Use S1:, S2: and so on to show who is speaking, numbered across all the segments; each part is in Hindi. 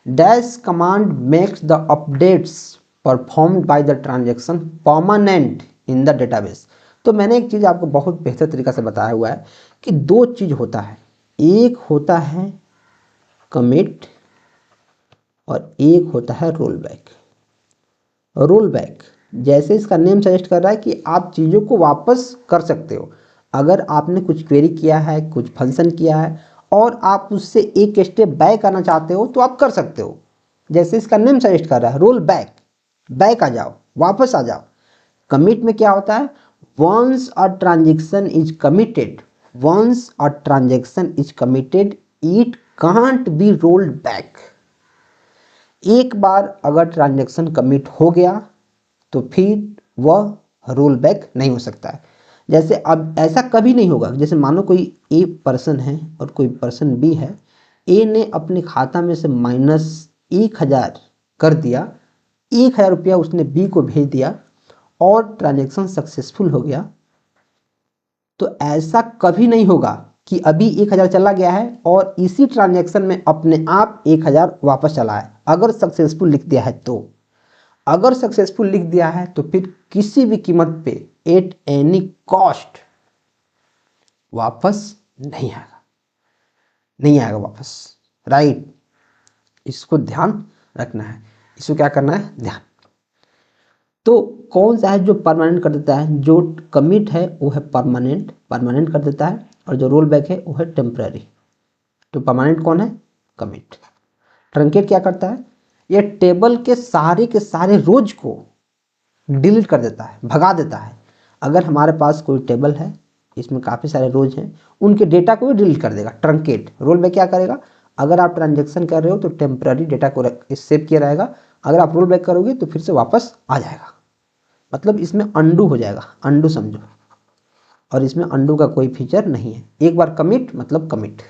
S1: Dash command makes the updates performed by the transaction permanent in the database. तो मैंने एक चीज़ आपको बहुत बेहतर तरीका से बताया हुआ है कि दो चीज़ होता है, एक होता है कमिट और एक होता है रोल बैक। रोल बैक जैसे इसका नेम सजेस्ट कर रहा है कि आप चीज़ों को वापस कर सकते हो। अगर आपने कुछ क्वेरी किया है, कुछ फंक्शन किया है और आप उससे एक स्टेप बैक आना चाहते हो तो आप कर सकते हो। जैसे इसका नेम सजेस्ट कर रहा है रोल बैक, बैक आ जाओ, वापस आ जाओ। कमिट में क्या होता है, once a transaction is committed, once a transaction is committed it can't be rolled back. एक बार अगर ट्रांजैक्शन कमिट हो गया तो फिर वह रोल बैक नहीं हो सकता है। जैसे अब ऐसा कभी नहीं होगा, जैसे मानो कोई ए पर्सन है और कोई पर्सन बी है, ए ने अपने खाता में से -1000 कर दिया, 1000 रुपया उसने बी को भेज दिया और ट्रांजैक्शन सक्सेसफुल हो गया। तो ऐसा कभी नहीं होगा कि अभी 1000 चला गया है और इसी ट्रांजैक्शन में अपने आप 1000 वापस चला है। अगर सक्सेसफुल लिख दिया है तो, अगर सक्सेसफुल लिख दिया है तो फिर किसी भी कीमत पे एट एनी कॉस्ट वापस नहीं आएगा, नहीं आएगा वापस, राइट। इसको ध्यान रखना है, इसको क्या करना है, ध्यान। तो कौन सा है जो परमानेंट कर देता है, जो कमिट है वो है परमानेंट, परमानेंट कर देता है, और जो रोल बैक है वो है टेम्पररी। तो परमानेंट कौन है, कमिट। ट्रंकेट क्या करता है, ये टेबल के सारे रोज को डिलीट कर देता है, भगा देता है। अगर हमारे पास कोई टेबल है, इसमें काफ़ी सारे रोज हैं, उनके डेटा को भी डिलीट कर देगा ट्रंकेट। रोल बैक क्या करेगा, अगर आप ट्रांजैक्शन कर रहे हो तो टेम्पररी डेटा को सेव किया रहेगा, अगर आप रोल बैक करोगे तो फिर से वापस आ जाएगा। मतलब इसमें अंडू हो जाएगा, अंडू समझो। और इसमें अंडू का कोई फीचर नहीं है। एक बार कमिट मतलब कमिट।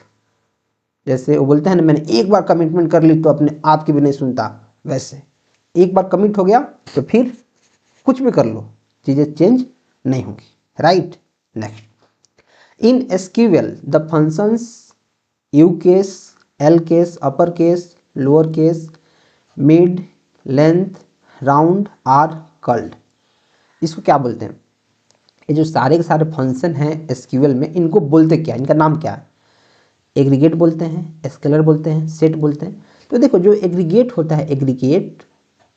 S1: जैसे वो बोलते हैं ना, मैंने एक बार कमिटमेंट कर ली तो अपने आप की भी नहीं सुनता, वैसे एक बार कमिट हो गया तो फिर कुछ भी कर लो, चीज़ें चेंज नहीं होगी, right. Next, in SQL the functions U case, L case, upper case, lower case, mid, length, round are called. इसको क्या बोलते हैं, ये जो सारे के सारे फंक्शन हैं एसक्यूएल में, इनको बोलते क्या, इनका नाम क्या है, एग्रीगेट बोलते हैं, स्केलर बोलते हैं, सेट बोलते हैं। तो देखो जो एग्रीगेट होता है, एग्रीगेट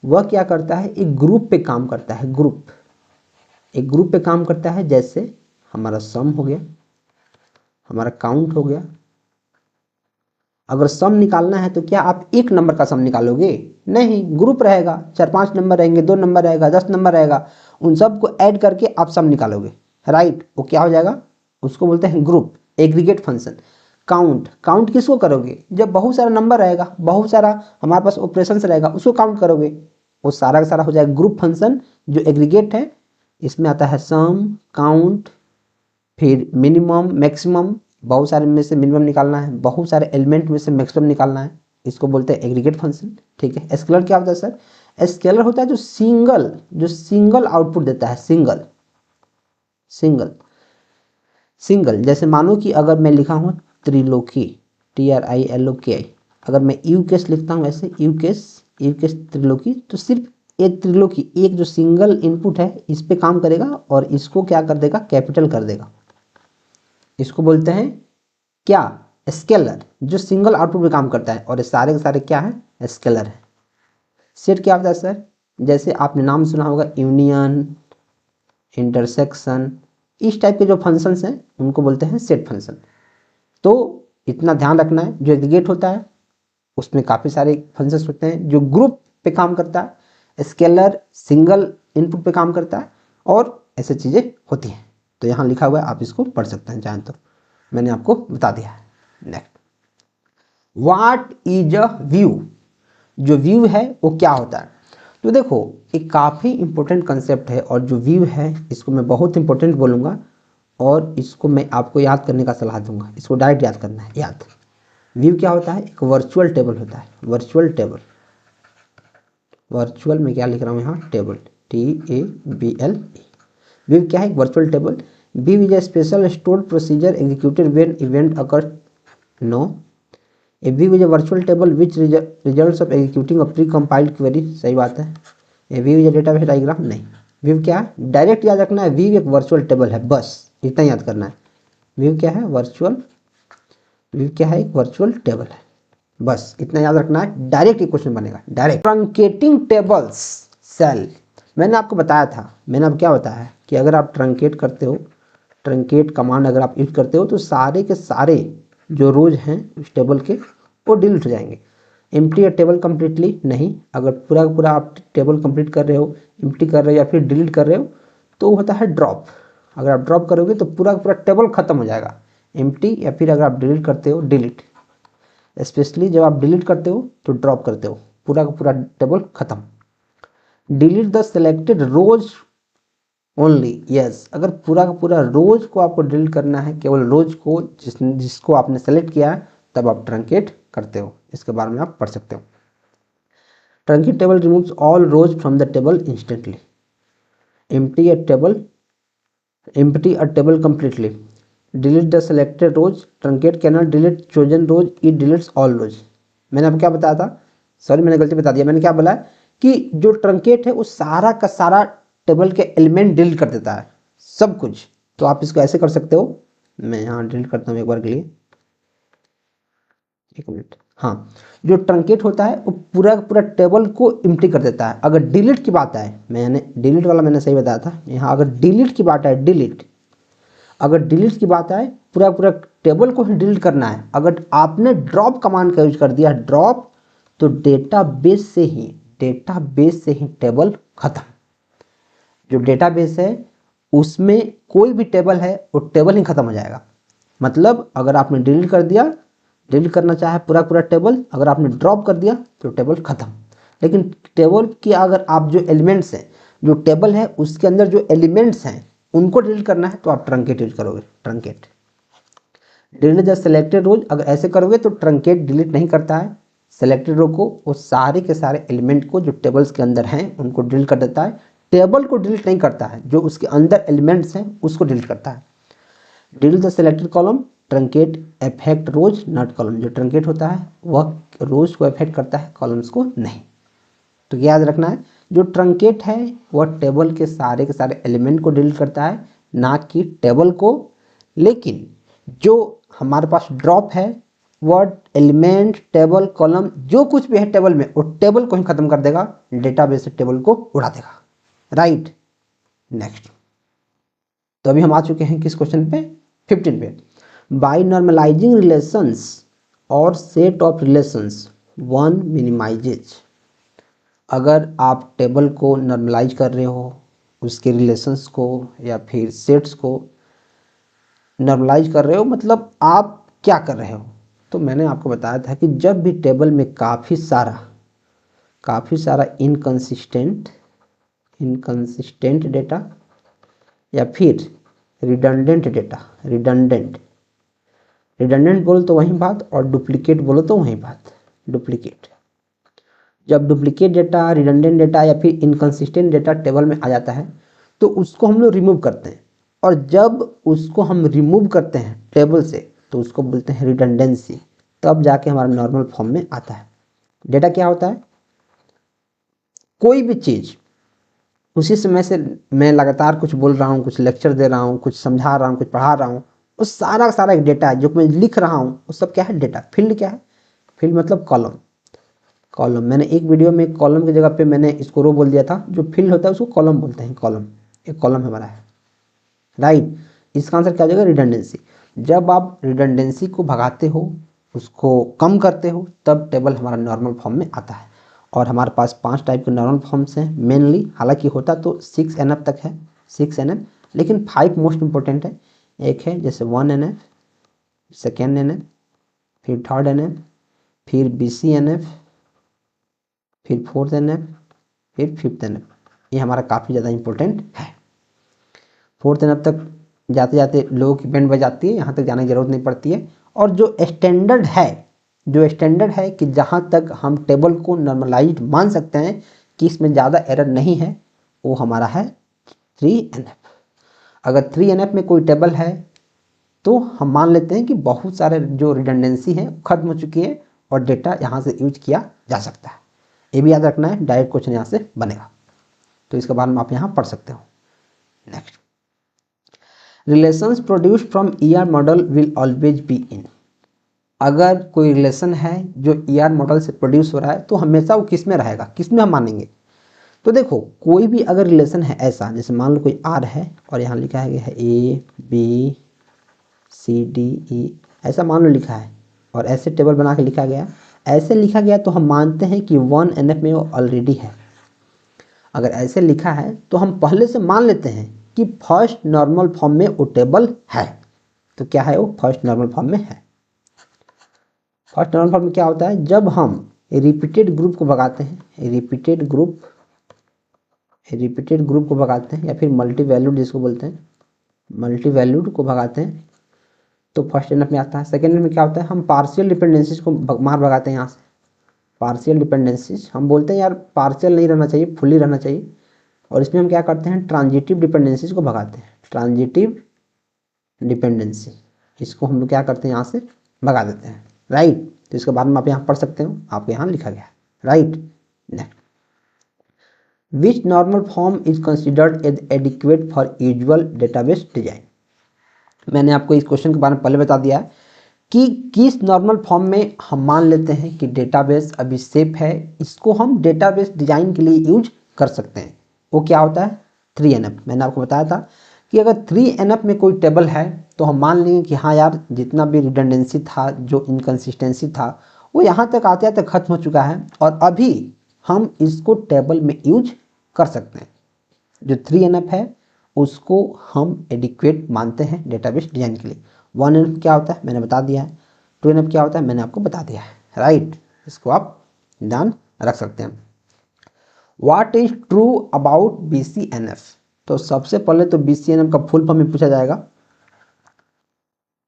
S1: वह क्या करता है, एक ग्रुप पे काम करता है, ग्रुप, एक ग्रुप पे काम करता है। जैसे हमारा सम हो गया, हमारा काउंट हो गया। अगर सम निकालना है तो क्या आप एक नंबर का सम निकालोगे, नहीं, ग्रुप रहेगा, 4-5 नंबर रहेंगे, 2 नंबर रहेगा, 10 नंबर रहेगा, उन सबको ऐड करके आप सम निकालोगे, राइट। वो क्या हो जाएगा, उसको बोलते हैं group, aggregate function. Count, count किसको करोगे, जब बहुत सारा नंबर रहेगा, बहुत सारा हमारे पास ऑपरेशंस रहेगा, उसको काउंट करोगे, वो सारा का सारा हो जाएगा ग्रुप फंक्शन जो एग्रीगेट है। इसमें आता है सम, काउंट, फिर मिनिमम, मैक्सिमम, बहुत सारे में से मिनिमम निकालना है, बहुत सारे एलिमेंट में से मैक्सिमम निकालना है, इसको बोलते हैं एग्रीगेट फंक्शन, ठीक है। स्केलर क्या होता है सर, स्केलर होता है जो सिंगल आउटपुट देता है, सिंगल सिंगल सिंगल। जैसे मानो कि अगर मैं लिखा हूँ त्रिलोकी, TRILOKI, अगर मैं यू केस लिखता हूँ ऐसे, यू केस त्रिलोकी, तो सिर्फ एक त्रिलोकी, एक जो सिंगल इनपुट है इस पे काम करेगा और इसको क्या कर देगा, कैपिटल कर देगा। इसको बोलते हैं क्या, स्केलर, जो सिंगल आउटपुट पे काम करता है, और ये सारे के सारे क्या है, स्केलर है। सेट क्या होता है सर, जैसे आपने नाम सुना होगा यूनियन, इंटरसेक्शन, इस टाइप के जो फंक्शंस हैं उनको बोलते हैं सेट फंक्शन। तो इतना ध्यान रखना है, जो एग्रीगेट होता है उसमें काफ़ी सारे फंक्शंस होते हैं, जो ग्रुप पे काम करता है, स्केलर सिंगल इनपुट पे काम करता है, और ऐसे चीज़ें होती हैं। तो यहाँ लिखा हुआ है, आप इसको पढ़ सकते हैं चाहें तो, मैंने आपको बता दिया है। Next, what is a view, जो व्यू है वो क्या होता है। तो देखो एक काफ़ी इंपॉर्टेंट कंसेप्ट है, और जो व्यू है इसको मैं बहुत इंपॉर्टेंट बोलूँगा, और इसको मैं आपको याद करने का सलाह दूंगा, इसको डायरेक्ट याद करना है, याद। व्यू क्या होता है, एक वर्चुअल टेबल होता है, वर्चुअल टेबल, वर्चुअल में क्या लिख रहा हूँ यहाँ, टेबल, TABLE। व्यू क्या है, एक virtual table. View is a special stored procedure executed when event occur, no, a view is a virtual table which results of executing a precompiled query, सही बात है। A view is a database diagram, नहीं। व्यू क्या है, डायरेक्ट याद रखना है, व्यू एक वर्चुअल टेबल है, बस इतना याद करना है। व्यू क्या है, वर्चुअल, व्यू क्या है, एक वर्चुअल टेबल है, बस इतना याद रखना है। डायरेक्ट ये क्वेश्चन बनेगा, डायरेक्ट। ट्रंकेटिंग टेबल्स सेल, मैंने आपको बताया था, मैंने अब क्या बताया है कि अगर आप ट्रंकेट करते हो, ट्रंकेट कमांड अगर आप यूज करते हो तो सारे के सारे जो रोज हैं उस टेबल के वो डिलीट हो जाएंगे। एम्प्टी या टेबल कम्प्लीटली, नहीं। अगर पूरा का पूरा आप टेबल कंप्लीट कर रहे हो, एम्प्टी कर रहे हो या फिर डिलीट कर रहे हो तो होता है ड्रॉप। अगर आप ड्रॉप करोगे तो पूरा का पूरा टेबल खत्म हो जाएगा। एम्प्टी या फिर अगर आप डिलीट करते हो, डिलीट, स्पेशली जब आप डिलीट करते हो तो ड्रॉप करते हो, पूरा का पूरा टेबल खत्म। Delete the selected rows only, yes, अगर पूरा का पूरा रोज को आपको डिलीट करना है, केवल रोज को जिसको आपने सेलेक्ट किया है, तब आप ट्रंकेट करते हो। इसके बारे में आप पढ़ सकते हो। Truncate table removes all rows from the table instantly. Empty a table completely. Delete the selected rows. Truncate cannot delete chosen rows, it deletes all rows. मैंने आपको क्या बताया था, सॉरी मैंने गलती बता दिया, मैंने क्या बोला कि जो ट्रंकेट है वो सारा का सारा टेबल के एलिमेंट डिलीट कर देता है, सब कुछ। तो आप इसको ऐसे कर सकते हो, मैं यहाँ डिलीट करता हूँ एक बार के लिए, एक मिनट। हाँ, जो ट्रंकेट होता है वो पूरा पूरा टेबल को एम्प्टी कर देता है। अगर डिलीट की बात आए, मैंने डिलीट वाला मैंने सही बताया था, यहाँ अगर डिलीट की बात आए, डिलीट, अगर डिलीट की बात आए, पूरा पूरा टेबल को ही डिलीट करना है। अगर आपने ड्रॉप कमांड का यूज कर दिया, ड्रॉप, तो डेटाबेस से ही टेबल खत्म। जो डेटाबेस है उसमें कोई भी टेबल है वो टेबल ही खत्म हो जाएगा। मतलब अगर आपने डिलीट कर दिया, डिलीट करना चाहे पूरा पूरा टेबल, अगर आपने ड्रॉप कर दिया तो टेबल खत्म। लेकिन टेबल की अगर आप जो एलिमेंट्स हैं, जो टेबल है उसके अंदर जो एलिमेंट्स हैं उनको डिलीट करना है तो आप ट्रंकेट यूज करोगे। ट्रंकेट डिलीट द सिलेक्टेड रोज, अगर ऐसे करोगे तो ट्रंकेट डिलीट नहीं करता है सेलेक्टेड रो को, वो सारे के सारे एलिमेंट को जो टेबल्स के अंदर हैं उनको डिलीट कर देता है। टेबल को डिलीट नहीं करता है, जो उसके अंदर एलिमेंट्स हैं उसको डिलीट करता है। Delete the selected column, truncate affect rows not column, जो ट्रंकेट होता है वह रोज को अफेक्ट करता है, कॉलम्स को नहीं। तो याद रखना है, जो ट्रंकेट है वह टेबल के सारे एलिमेंट को डिलीट करता है, ना कि टेबल को। लेकिन जो हमारे पास ड्रॉप है वह एलिमेंट, टेबल, कॉलम, जो कुछ भी है टेबल में, वो टेबल को ही खत्म कर देगा, डेटाबेस से टेबल को उड़ा देगा। Right, next. तो अभी हम आ चुके हैं किस क्वेश्चन पे, 15 पे। बाय नॉर्मलाइजिंग रिलेशंस और set of relations one minimises, अगर आप टेबल को नॉर्मलाइज कर रहे हो, उसके रिलेशंस को या फिर सेट्स को नॉर्मलाइज कर रहे हो, मतलब आप क्या कर रहे हो। तो मैंने आपको बताया था कि जब भी टेबल में काफ़ी सारा इनकंसिस्टेंट डेटा या फिर रिडंडेंट डेटा, रिडंडेंट बोलो तो वही बात, और डुप्लीकेट बोलो तो वही बात, डुप्लीकेट। जब डुप्लीकेट डेटा, रिडंडेंट डेटा या फिर इनकंसिस्टेंट डेटा टेबल में आ जाता है तो उसको हम लोग रिमूव करते हैं, और जब उसको हम रिमूव करते हैं टेबल से तो उसको बोलते हैं रिडंडेंसी, तब जाके हमारा नॉर्मल फॉर्म में आता है। डेटा क्या होता है, कोई भी चीज़, उसी समय से मैं लगातार कुछ बोल रहा हूँ, कुछ लेक्चर दे रहा हूँ, कुछ समझा रहा हूँ, कुछ पढ़ा रहा हूँ, वो सारा सारा एक डेटा है जो मैं लिख रहा हूँ, वो सब क्या है, डेटा। फील्ड क्या है, फील्ड मतलब कॉलम। मैंने एक वीडियो में कॉलम की जगह पे मैंने इसको रो बोल दिया था, जो फील्ड होता है उसको कॉलम बोलते हैं, कॉलम, एक कॉलम हमारा है। राइट, इसका आंसर क्या हो जाएगा, रिडंडेंसी। जब आप रिडंडेंसी को भगाते हो, उसको कम करते हो, तब टेबल हमारा नॉर्मल फॉर्म में आता है। और हमारे पास 5 टाइप के नॉर्मल फॉर्म्स हैं मेनली, हालांकि होता तो 6 NF तक है, 6 NF, लेकिन 5 मोस्ट इंपॉर्टेंट है। एक है जैसे 1 NF, सेकेंड NF, फिर थर्ड NF, फिर BC NF, फिर 4th NF, फिर 5th NF। ये हमारा काफ़ी ज़्यादा इंपॉर्टेंट है। 4th NF तक जाते जाते लोगों की बैंड बज जाती है, यहाँ तक जाने की जरूरत नहीं पड़ती है। और जो स्टैंडर्ड है कि जहाँ तक हम टेबल को नॉर्मलाइज्ड मान सकते हैं कि इसमें ज़्यादा एरर नहीं है, वो हमारा है 3 NF। अगर 3 NF में कोई टेबल है तो हम मान लेते हैं कि बहुत सारे जो रिडंडेंसी है खत्म हो चुकी है, और डेटा यहाँ से यूज किया जा सकता है। ये भी याद रखना है, डायरेक्ट क्वेश्चन यहाँ से बनेगा, तो इसके बारे में आप यहाँ पढ़ सकते हो। Next, relations produce from ER model will always be in. अगर कोई रिलेशन है जो ईआर मॉडल से प्रोड्यूस हो रहा है तो हमेशा वो किस में रहेगा, किस में हम मानेंगे। तो देखो कोई भी अगर रिलेशन है ऐसा, जैसे मान लो कोई आर है और यहाँ लिखा है A B C D E, ऐसा मान लो लिखा है और ऐसे टेबल बना के लिखा गया, ऐसे लिखा गया तो हम मानते हैं कि 1NF में वो ऑलरेडी है। अगर ऐसे लिखा है तो हम पहले से मान लेते हैं कि फर्स्ट नॉर्मल फॉर्म में वो टेबल है। तो क्या है, वो फर्स्ट नॉर्मल फॉर्म में है। फर्स्ट नॉर्मल फॉर्म में क्या होता है, जब हम रिपीटेड ग्रुप को भगाते हैं, रिपीटेड ग्रुप को भगाते हैं या फिर मल्टी वैल्यूड जिसको बोलते हैं, मल्टी वैल्यूड को भगाते हैं तो फर्स्ट एनएफ में आता है। सेकेंड एनएफ में क्या होता है, हम पार्शियल डिपेंडेंसीज को मार भगाते हैं यहाँ से। पार्शियल डिपेंडेंसीज हम बोलते हैं यार पार्शियल नहीं रहना चाहिए, फुली रहना चाहिए, और इसमें हम क्या करते हैं, ट्रांजिटिव डिपेंडेंसीज को भगाते हैं। ट्रांजिटिव डिपेंडेंसी, इसको हम लोग क्या करते हैं, यहाँ से भगा देते हैं, राइट। तो इसके बारे में आप यहाँ पढ़ सकते हो, आपको यहाँ लिखा गया है, right. Next, which normal form is considered as adequate for usual database design. मैंने आपको इस क्वेश्चन के बारे में पहले बता दिया है कि किस नॉर्मल फॉर्म में हम मान लेते हैं कि डेटाबेस अभी सेफ है, इसको हम डेटाबेस डिजाइन के लिए यूज कर सकते हैं। वो क्या होता है, 3NF। मैंने आपको बताया था कि अगर 3NF में कोई टेबल है तो हम मान लेंगे कि हाँ यार जितना भी रिडंडेंसी था, जो इनकन्सिस्टेंसी था, वो यहाँ तक आते आते खत्म हो चुका है और अभी हम इसको टेबल में यूज कर सकते हैं। जो 3NF है उसको हम एडिक्वेट मानते हैं डेटाबेस डिजाइन के लिए। 1NF क्या होता है मैंने बता दिया है, 2NF क्या होता है मैंने आपको बता दिया है, राइट। इसको आप ध्यान रख सकते हैं। What is true about BCNF। तो सबसे पहले तो BCNF का फुल फॉर्म में पूछा जाएगा,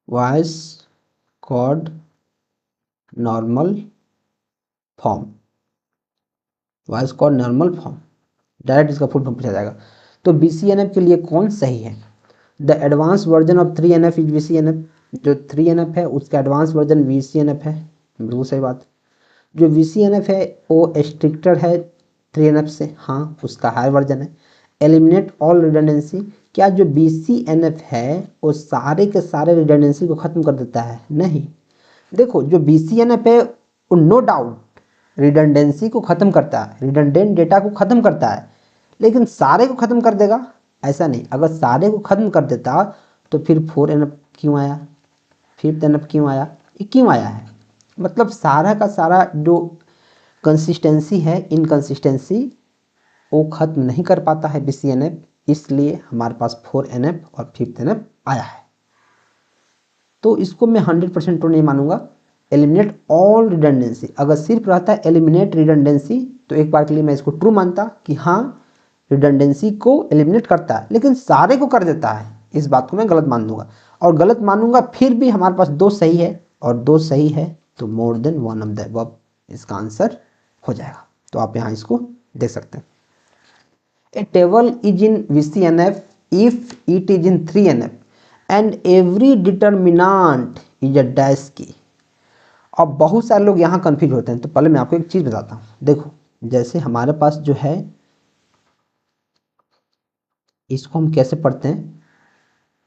S1: voice called normal form, voice called normal form, direct इसका फुल फॉर्म पूछा जाएगा। तो BCNF के लिए कौन सही है, the advance version of 3NF is BCNF। जो 3NF है उसका एडवांस वर्जन BCNF है, बिल्कुल सही बात। जो BCNF है वो स्ट्रिक्टर है 3NF से, हाँ उसका हाई वर्जन है। एलिमिनेट ऑल रिडंडेंसी, क्या जो BCNF है वो सारे के सारे रिडंडेंसी को खत्म कर देता है, नहीं। देखो जो BCNF है वो नो डाउट रिडंडेंसी को खत्म करता है, रिडंडेंट डेटा को खत्म करता है, लेकिन सारे को खत्म कर देगा ऐसा नहीं। अगर सारे को खत्म कर देता तो फिर 4NF क्यों आया, 5th NF क्यों आया, ये क्यों आया है, मतलब सारा का सारा जो कंसिस्टेंसी है, इनकंसिस्टेंसी वो खत्म नहीं कर पाता है BCNF, इसलिए हमारे पास 4NF और 5th NF आया है। तो इसको मैं 100% ट्रू नहीं मानूंगा। एलिमिनेट ऑल रिडंडेंसी, अगर सिर्फ रहता है एलिमिनेट रिडंडेंसी तो एक बार के लिए मैं इसको ट्रू मानता कि हाँ रिडंडेंसी को एलिमिनेट करता है, लेकिन सारे को कर देता है, इस बात को मैं गलत मान दूंगा। और गलत मानूंगा फिर भी हमारे पास 2 सही है और 2 सही है तो more than one of the above इसका आंसर हो जाएगा। तो आप यहाँ इसको देख सकते हैं। A table is in BCNF if it is in 3NF and every determinant is a dash key. अब बहुत सारे लोग यहाँ कंफ्यूज होते हैं, तो पहले मैं आपको एक चीज बताता हूँ। देखो जैसे हमारे पास जो है इसको हम कैसे पढ़ते हैं,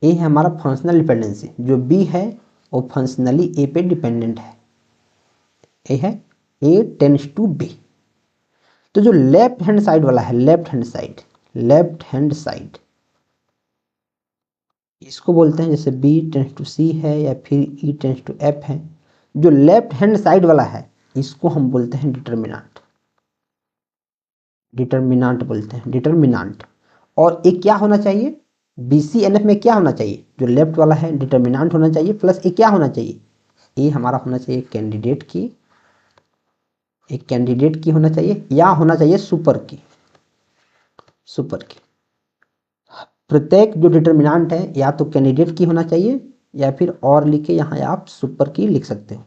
S1: ए है हमारा फंक्शनल डिपेंडेंसी, जो बी है वो फंक्शनली ए पे डिपेंडेंट है, ए है ए टेंड्स टू बी। तो जो लेफ्ट हैंड साइड वाला है, लेफ्ट हैंड साइड इसको बोलते हैं, जैसे बी टेंड्स टू सी है या फिर ई टेंड्स टू एफ है, जो लेफ्ट हैंड साइड वाला है इसको हम बोलते हैं डिटर्मिनांट बोलते हैं, डिटर्मिनांट। और एक क्या होना चाहिए, BCNF में क्या होना चाहिए, जो लेफ्ट वाला है डिटर्मिनांट होना चाहिए, प्लस ए क्या होना चाहिए, ए हमारा होना चाहिए कैंडिडेट की, एक कैंडिडेट की होना चाहिए, या होना चाहिए सुपर की। प्रत्येक जो डिटर्मिनांट है या तो कैंडिडेट की होना चाहिए या फिर और लिख के यहाँ आप सुपर की लिख सकते हो,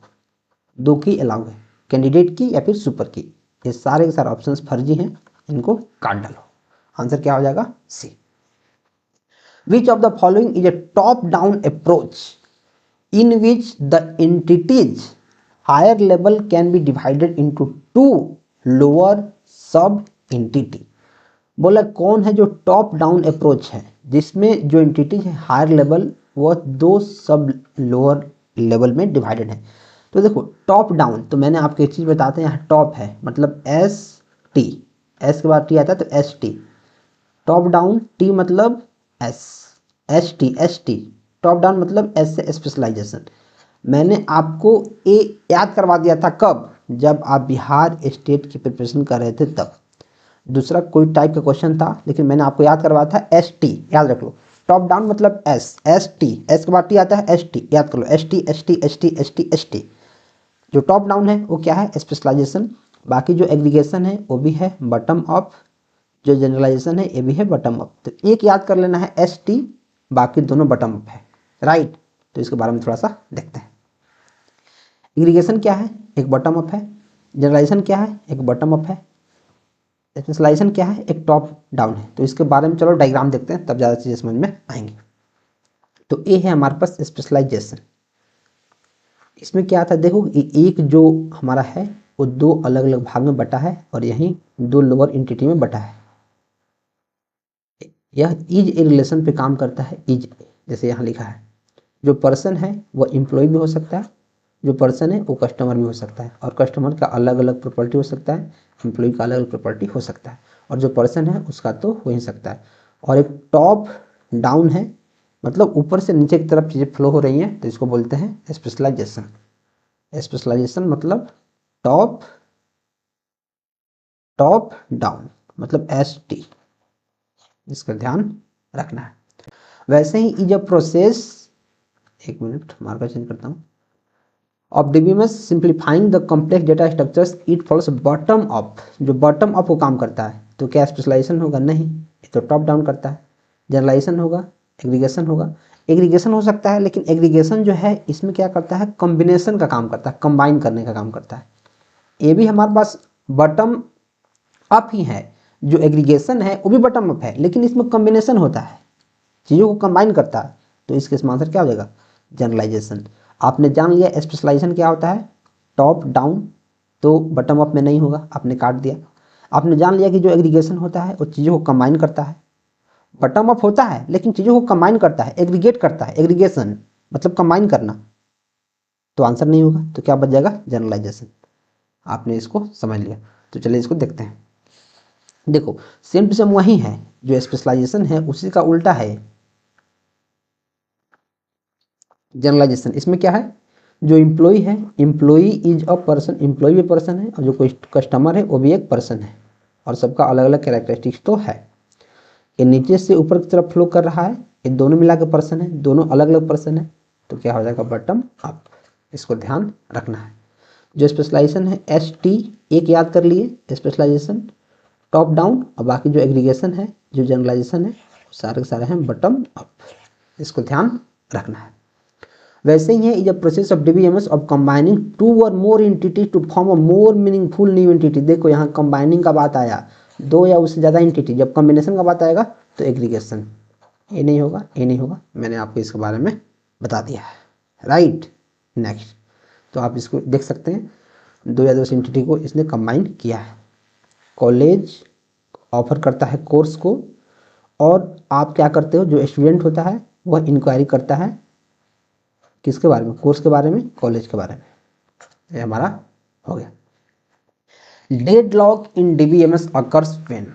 S1: 2 की अलाउ है, कैंडिडेट की या फिर सुपर की। ये सारे के सारे ऑप्शंस फर्जी हैं, इनको काट डालो। आंसर क्या हो जाएगा, C. Which of the following is a top down approach in which the entities higher level can be divided into two lower sub entity. बोला कौन है जो टॉप डाउन अप्रोच है जिसमें जो एंटिटी है हायर लेवल वह दो सब लोअर लेवल में डिवाइडेड है। तो देखो टॉप डाउन, तो मैंने आपको एक चीज़ बताते हैं, यहाँ टॉप है मतलब एस टी, एस के बाद टी आता है तो S T, top down, T मतलब S, S T, top down मतलब एस से स्पेशलाइजेशन। मैंने आपको ए याद करवा दिया था कब, जब आप बिहार स्टेट की प्रिपरेशन कर रहे थे तब। दूसरा कोई टाइप का क्वेश्चन था लेकिन मैंने आपको याद करवाया था एस टी, याद रख लो। टॉप डाउन मतलब एस, एस टी, एस के बाद टी आता है एस टी, याद कर लो S T S T S T S T S T. जो टॉप डाउन है वो क्या है, स्पेशलाइजेशन। बाकी जो एग्रीगेशन है वो भी है बटम अप, जो जनरलाइजेशन है ये भी है बटम अप। तो एक याद कर लेना है एस टी, बाकी दोनों बटम अप है, राइट। तो इसके बारे में थोड़ा सा देखते हैं। एग्रीगेशन क्या है, एक बटम अप है। जनरलाइजेशन क्या है, एक बटम अप है। स्पेशलाइजेशन क्या है, एक टॉप डाउन है। तो इसके बारे में चलो डायग्राम देखते हैं, तब ज़्यादा चीज़ें समझ में आएंगी। तो ये है हमारे पास स्पेशलाइजेशन। इसमें क्या था देखो, एक जो हमारा है वो दो अलग अलग भाग में बटा है और यहीं दो लोअर एंटिटी में बटा है। यह इज ए रिलेशन पे काम करता है। इज जैसे यहाँ लिखा है, जो पर्सन है वो एम्प्लॉय भी हो सकता है, जो पर्सन है वो कस्टमर भी हो सकता है, और कस्टमर का अलग अलग प्रॉपर्टी हो सकता है, एम्प्लॉय का अलग अलग प्रॉपर्टी हो सकता है, और जो पर्सन है उसका तो हो ही सकता है। और एक टॉप डाउन है, मतलब ऊपर से नीचे की तरफ चीज़ें फ्लो हो रही हैं, तो इसको बोलते हैं स्पेशलाइजेशन। स्पेशलाइजेशन मतलब टॉप टॉप डाउन मतलब एस टी, इसका ध्यान रखना है। वैसे ही इज अ प्रोसेस, एक मिनट मार्कर चेंज करता हूँ, of DBMS simplifying the complex data structures it follows bottom up. जो बॉटम अप को काम करता है तो क्या स्पेशलाइजेशन होगा, नहीं, ये तो टॉप डाउन करता है। जनरलाइजेशन होगा, एग्रीगेशन होगा। एग्रीगेशन हो सकता है लेकिन एग्रीगेशन जो है इसमें क्या करता है, कॉम्बिनेशन का काम करता है, कंबाइन करने का काम करता है। ये भी हमारे पास बटम अप ही है। जो एग्रीगेशन है वो भी बटम अप है लेकिन इसमें कॉम्बिनेशन होता है, चीज़ों को कंबाइन करता है। तो इसके आंसर क्या हो जाएगा, जनरलाइजेशन। आपने जान लिया स्पेशलाइजेशन क्या होता है, टॉप डाउन, तो बटम अप में नहीं होगा, आपने काट दिया। आपने जान लिया कि जो एग्रीगेशन होता है वो चीज़ों को कंबाइन करता है। बटम अप होता है लेकिन चीज़ों को कंबाइन करता है, एग्रीगेट करता है, एग्रीगेशन मतलब कंबाइन करना। तो आंसर नहीं होगा, तो क्या बच जाएगा, जनरलाइजेशन। आपने इसको समझ लिया। तो चलिए इसको देखते हैं। देखो सेम टू सेम वही है, जो स्पेशलाइजेशन है उसी का उल्टा है जनरलाइजेशन। इसमें क्या है, जो एम्प्लॉय है, employee is a person, employee भी पर्सन है, और जो कोई कस्टमर है वो भी एक पर्सन है, और सबका अलग अलग कैरेक्टरिस्टिक्स तो है। ये नीचे से ऊपर की तरफ फ्लो कर रहा है, ये दोनों मिला के पर्सन है, दोनों अलग अलग पर्सन है, तो क्या हो जाएगा, बटम अप। इसको ध्यान रखना है। जो स्पेशलाइजेशन है एस टी, एक याद कर लिए स्पेशलाइजेशन, टॉप डाउन, और बाकी जो एग्रीगेशन है, जो जनरलाइजेशन है, सारे के सारे हैं बटम अप। इसको ध्यान रखना है। वैसे ही है is a process of DBMS of combining two और more entity to form a more meaningful new entity. देखो यहाँ कंबाइनिंग का बात आया, दो या उससे ज़्यादा एंटिटी। जब कॉम्बिनेशन का बात आएगा तो एग्रीगेशन। ये नहीं होगा, ये नहीं होगा, मैंने आपको इसके बारे में बता दिया है, राइट। नेक्स्ट, तो आप इसको देख सकते हैं, दो या दो एंटिटी को इसने कंबाइन किया है। कॉलेज ऑफर करता है कोर्स को, और आप क्या करते हो, जो स्टूडेंट होता है वह इंक्वायरी करता है किसके बारे में, कोर्स के बारे में, कॉलेज के बारे में। ये हमारा हो गया। Deadlock in DBMS occurs when,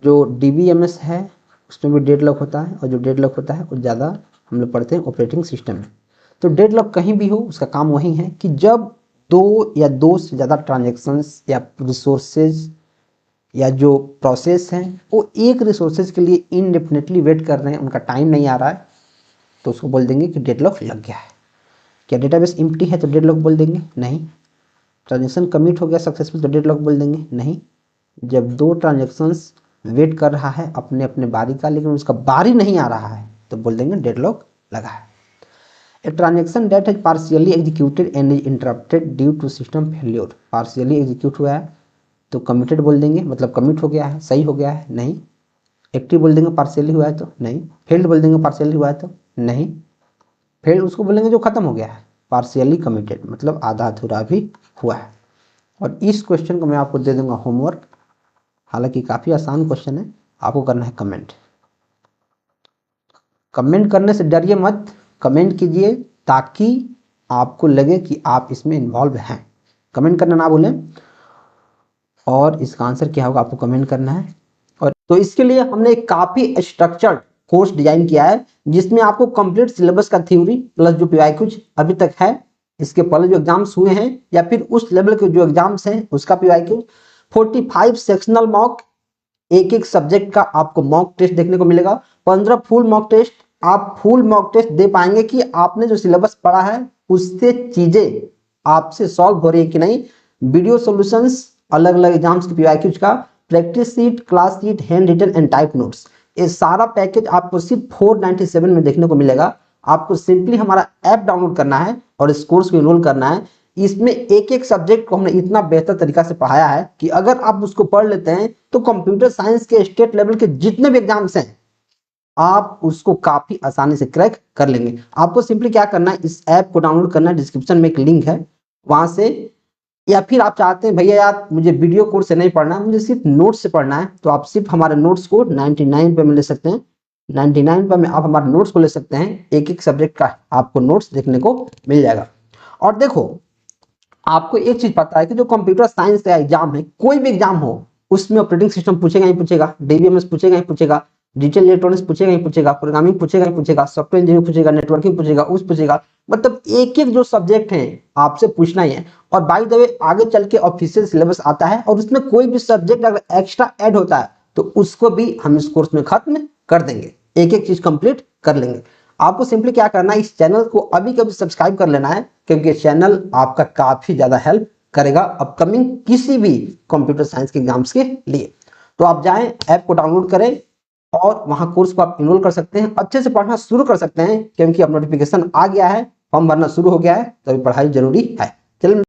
S1: जो डीबीएमएस है उसमें भी डेडलॉक होता है, और जो डेडलॉक होता है वो ज़्यादा हम लोग पढ़ते हैं ऑपरेटिंग सिस्टम में। तो डेडलॉक कहीं भी हो उसका काम वही है कि जब दो या दो से ज़्यादा ट्रांजेक्शन्स या रिसोर्सेज या जो प्रोसेस हैं वो एक रिसोर्सेज के लिए इनडेफिनेटली वेट कर रहे हैं, उनका टाइम नहीं आ रहा है, तो उसको बोल देंगे कि डेडलॉक लग गया है। क्या डेटाबेस एम्प्टी है तो डेडलॉक बोल देंगे, नहीं। ट्रांजेक्शन कमिट हो गया सक्सेसफुल तो डेडलॉक बोल देंगे, नहीं। जब दो ट्रांजेक्शन्स वेट कर रहा है अपने अपने बारी का, लेकिन उसका बारी नहीं आ रहा है, तो बोल देंगे डेडलॉक लगा है। A transaction that has partially executed and is interrupted due to system failure. Partially execute हुआ है तो कमिटेड बोल देंगे, मतलब कमिट हो गया है, सही हो गया है, नहीं। एक्टिव बोल देंगे पार्शियली हुआ है तो नहीं। फेल्ड बोल देंगे पार्शियली हुआ है तो नहीं। फेल्ड उसको बोलेंगे जो खत्म हो गया है, पार्शियली कमिटेड मतलब आधा अधूरा भी हुआ है। और इस क्वेश्चन को मैं आपको दे दूंगा होमवर्क, हालांकि काफ़ी आसान क्वेश्चन है, आपको करना है कमेंट। कमेंट करने से डरिए मत, कमेंट कीजिए ताकि आपको लगे कि आप इसमें इन्वॉल्व हैं। कमेंट करना ना भूलें। और इसका आंसर क्या होगा आपको कमेंट करना है। और तो इसके लिए हमने एक काफ़ी स्ट्रक्चर्ड कोर्स डिजाइन किया है जिसमें आपको कंप्लीट सिलेबस का थ्योरी प्लस जो PYQ अभी तक है, इसके पहले जो एग्जाम्स हुए हैं या फिर उस लेवल के जो एग्जाम्स हैं उसका PYQ, 45 सेक्शनल मॉक, एक एक सब्जेक्ट का आपको मॉक टेस्ट देखने को मिलेगा, 15 फुल मॉक टेस्ट। आप फुल मॉक टेस्ट दे पाएंगे कि आपने जो सिलेबस पढ़ा है उससे चीजें आपसे सॉल्व हो रही है कि नहीं। वीडियो सॉल्यूशंस अलग अलग एग्जाम्स के PYQ का, practice sheet, class sheet, handwritten and type notes, ये सारा पैकेज आपको सिर्फ 497 में देखने को मिलेगा। आपको सिंपली हमारा ऐप डाउनलोड करना है और इस कोर्स को इनरोल करना है। इसमें एक एक सब्जेक्ट को हमने इतना बेहतर तरीका से पढ़ाया है कि अगर आप उसको पढ़ लेते हैं तो कंप्यूटर साइंस के स्टेट लेवल के जितने भी एग्जाम्स हैं आप उसको काफी आसानी से क्रैक कर लेंगे। आपको सिंपली क्या करना है, इस ऐप को डाउनलोड करना है, डिस्क्रिप्शन में एक लिंक है वहां से, या फिर आप चाहते हैं भैया यार मुझे वीडियो कोर्स से नहीं पढ़ना है, मुझे सिर्फ नोट्स से पढ़ना है, तो आप सिर्फ हमारे नोट्स को 99 रुपये में ले सकते हैं। 99 रुपये में आप हमारे नोट्स को ले सकते हैं, एक एक सब्जेक्ट का आपको नोट्स देखने को मिल जाएगा। और देखो आपको एक चीज पता है कि जो कंप्यूटर साइंस का एग्जाम है, कोई भी एग्जाम हो, उसमें ऑपरेटिंग सिस्टम पूछेगा ही पूछेगा, DBMS पूछेगा ही पूछेगा, डिजिटल इलेक्ट्रॉनिक्स पूछेगा ही पूछेगा, प्रोग्रामिंग पूछेगा ही पूछेगा, सॉफ्टवेयर इंजीनियरिंग पूछेगा, नेटवर्किंग पूछेगा, उस पूछेगा, मतलब एक एक जो सब्जेक्ट है आपसे पूछना ही है। और बाय द वे आगे चल के ऑफिशियल सिलेबस आता है और उसमें कोई भी सब्जेक्ट अगर एक्स्ट्रा ऐड होता है तो उसको भी हम इस कोर्स में खत्म कर देंगे, एक एक चीज कंप्लीट कर लेंगे। आपको सिंपली क्या करना है, इस चैनल को अभी कभी सब्सक्राइब कर लेना है, क्योंकि चैनल आपका काफी ज्यादा हेल्प करेगा अपकमिंग किसी भी कंप्यूटर साइंस के एग्जाम्स के लिए। तो आप जाएं, ऐप को डाउनलोड करें और वहां कोर्स को आप इनरोल कर सकते हैं, अच्छे से पढ़ना शुरू कर सकते हैं, क्योंकि अब नोटिफिकेशन आ गया है, फॉर्म भरना शुरू हो गया है, तो अभी पढ़ाई जरूरी है। चलिए